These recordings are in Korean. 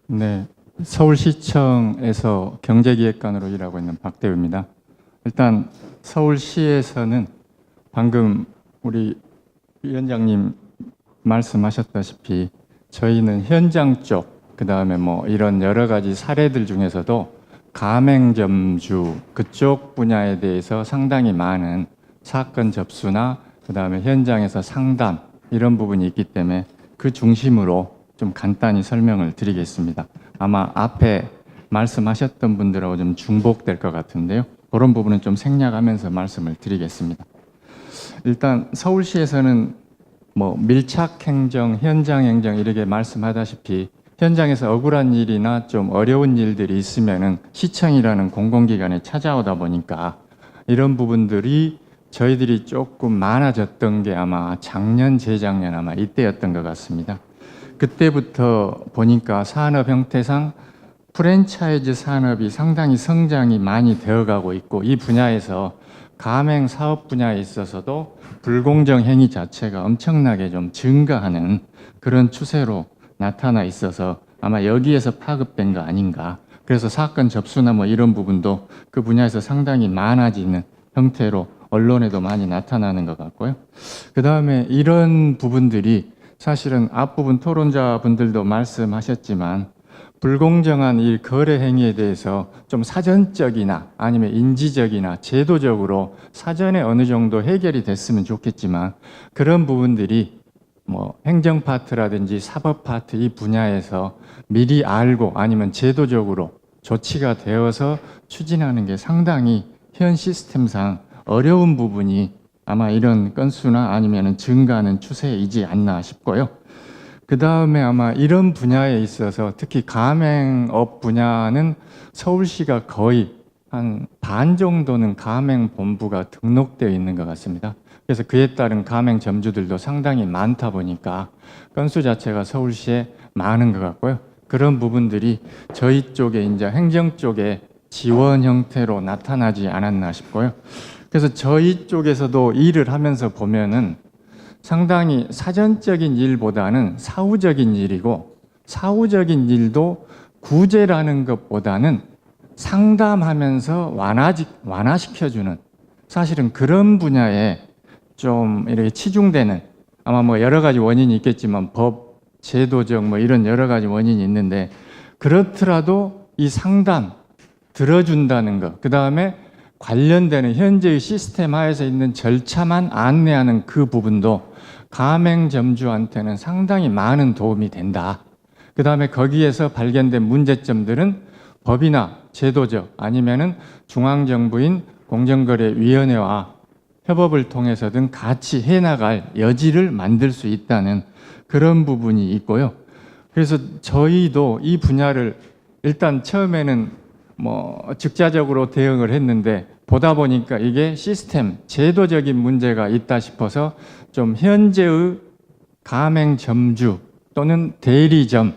네, 서울시청에서 경제기획관으로 일하고 있는 박대우입니다. 일단 서울시에서는 방금 우리 위원장님 말씀하셨다시피 저희는 현장 쪽, 그다음에 뭐 이런 여러 가지 사례들 중에서도 가맹점주 그쪽 분야에 대해서 상당히 많은 사건 접수나 그다음에 현장에서 상담 이런 부분이 있기 때문에 그 중심으로 좀 간단히 설명을 드리겠습니다. 아마 앞에 말씀하셨던 분들하고 좀 중복될 것 같은데요. 그런 부분은 좀 생략하면서 말씀을 드리겠습니다. 일단 서울시에서는 뭐 밀착 행정, 현장 행정 이렇게 말씀하다시피 현장에서 억울한 일이나 좀 어려운 일들이 있으면은 시청이라는 공공기관에 찾아오다 보니까 이런 부분들이 저희들이 조금 많아졌던 게 아마 작년, 재작년 아마 이때였던 것 같습니다. 그때부터 보니까 산업 형태상 프랜차이즈 산업이 상당히 성장이 많이 되어가고 있고 이 분야에서 가맹 사업 분야에 있어서도 불공정 행위 자체가 엄청나게 좀 증가하는 그런 추세로 나타나 있어서 아마 여기에서 파급된 거 아닌가. 그래서 사건 접수나 뭐 이런 부분도 그 분야에서 상당히 많아지는 형태로 언론에도 많이 나타나는 것 같고요. 그 다음에 이런 부분들이 사실은 앞부분 토론자분들도 말씀하셨지만 불공정한 이 거래 행위에 대해서 좀 사전적이나 아니면 인지적이나 제도적으로 사전에 어느 정도 해결이 됐으면 좋겠지만 그런 부분들이 뭐 행정 파트라든지 사법 파트 이 분야에서 미리 알고 아니면 제도적으로 조치가 되어서 추진하는 게 상당히 현 시스템상 어려운 부분이 아마 이런 건수나 아니면 증가하는 추세이지 않나 싶고요. 그 다음에 아마 이런 분야에 있어서 특히 가맹업 분야는 서울시가 거의 한 반 정도는 가맹본부가 등록되어 있는 것 같습니다. 그래서 그에 따른 가맹점주들도 상당히 많다 보니까 건수 자체가 서울시에 많은 것 같고요. 그런 부분들이 저희 쪽에 이제 행정 쪽에 지원 형태로 나타나지 않았나 싶고요. 그래서 저희 쪽에서도 일을 하면서 보면은 상당히 사전적인 일보다는 사후적인 일이고 사후적인 일도 구제라는 것보다는 상담하면서 완화시켜주는 사실은 그런 분야에 좀 이렇게 치중되는 아마 뭐 여러 가지 원인이 있겠지만 법, 제도적 뭐 이런 여러 가지 원인이 있는데 그렇더라도 이 상담 들어준다는 것, 그 다음에 관련되는 현재의 시스템 하에서 있는 절차만 안내하는 그 부분도 가맹점주한테는 상당히 많은 도움이 된다. 그 다음에 거기에서 발견된 문제점들은 법이나 제도적 아니면은 중앙정부인 공정거래위원회와 협업을 통해서든 같이 해나갈 여지를 만들 수 있다는 그런 부분이 있고요. 그래서 저희도 이 분야를 일단 처음에는 뭐 즉자적으로 대응을 했는데 보다 보니까 이게 시스템, 제도적인 문제가 있다 싶어서 좀 현재의 가맹점주 또는 대리점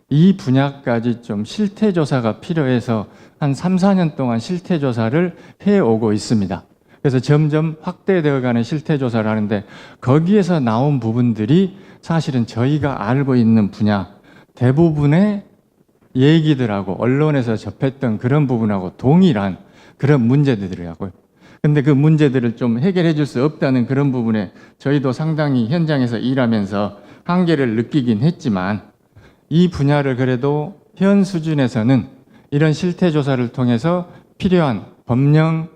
이 분야까지 좀 실태조사가 필요해서 한 3, 4년 동안 실태조사를 해오고 있습니다. 그래서 점점 확대되어 가는 실태조사를 하는데 거기에서 나온 부분들이 사실은 저희가 알고 있는 분야 대부분의 얘기들하고 언론에서 접했던 그런 부분하고 동일한 그런 문제들이라고요. 근데 그 문제들을 좀 해결해 줄 수 없다는 그런 부분에 저희도 상당히 현장에서 일하면서 한계를 느끼긴 했지만 이 분야를 그래도 현 수준에서는 이런 실태 조사를 통해서 필요한 법령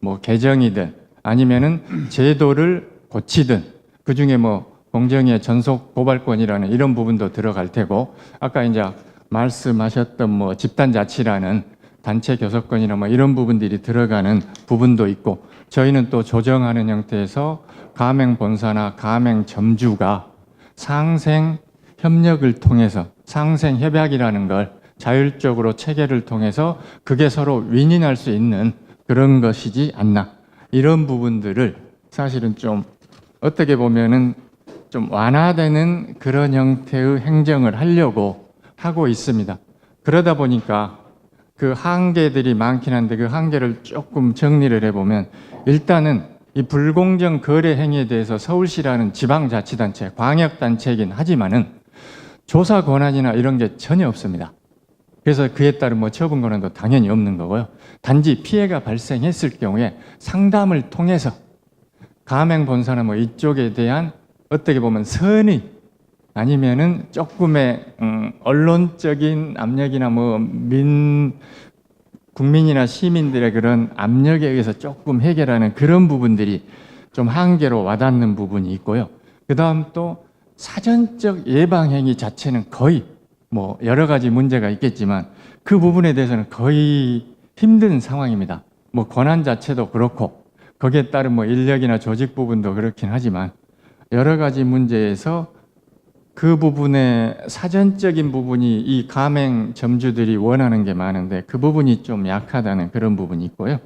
뭐 개정이든 아니면은 제도를 고치든 그중에 뭐 공정위의 전속 고발권이라는 이런 부분도 들어갈 테고 아까 이제 말씀하셨던 뭐 집단자치라는 단체 교섭권이나 뭐 이런 부분들이 들어가는 부분도 있고 저희는 또 조정하는 형태에서 가맹본사나 가맹점주가 상생 협력을 통해서 상생 협약이라는 걸 자율적으로 체결을 통해서 그게 서로 윈윈할 수 있는 그런 것이지 않나 이런 부분들을 사실은 좀 어떻게 보면은 좀 완화되는 그런 형태의 행정을 하려고 하고 있습니다. 그러다 보니까 그 한계들이 많긴 한데 그 한계를 조금 정리를 해보면 일단은 이 불공정 거래 행위에 대해서 서울시라는 지방자치단체, 광역단체이긴 하지만은 조사 권한이나 이런 게 전혀 없습니다. 그래서 그에 따른 뭐 처분 권한도 당연히 없는 거고요. 단지 피해가 발생했을 경우에 상담을 통해서 가맹 본사나 뭐 이쪽에 대한 어떻게 보면 선의 아니면은 조금의 언론적인 압력이나 뭐 국민이나 시민들의 그런 압력에 의해서 조금 해결하는 그런 부분들이 좀 한계로 와닿는 부분이 있고요. 그 다음 또 사전적 예방 행위 자체는 거의 뭐 여러 가지 문제가 있겠지만 그 부분에 대해서는 거의 힘든 상황입니다. 뭐 권한 자체도 그렇고 거기에 따른 뭐 인력이나 조직 부분도 그렇긴 하지만 여러 가지 문제에서 그 부분의 사전적인 부분이 이 가맹점주들이 원하는 게 많은데 그 부분이 좀 약하다는 그런 부분이 있고요.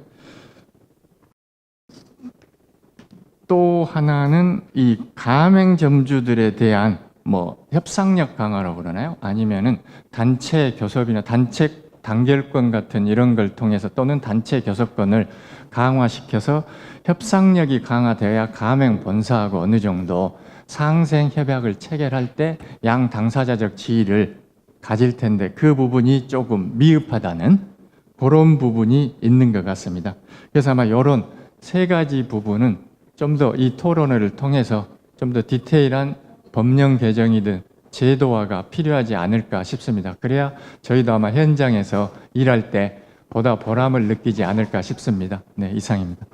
또 하나는 이 가맹점주들에 대한 뭐 협상력 강화라고 그러나요? 아니면은 단체 교섭이나 단체 단결권 같은 이런 걸 통해서 또는 단체 교섭권을 강화시켜서 협상력이 강화돼야 가맹 본사하고 어느 정도 상생 협약을 체결할 때 양 당사자적 지위를 가질 텐데 그 부분이 조금 미흡하다는 그런 부분이 있는 것 같습니다. 그래서 아마 이런 세 가지 부분은 좀 더 이 토론회를 통해서 좀 더 디테일한 법령 개정이든 제도화가 필요하지 않을까 싶습니다. 그래야 저희도 아마 현장에서 일할 때 보다 보람을 느끼지 않을까 싶습니다. 네, 이상입니다.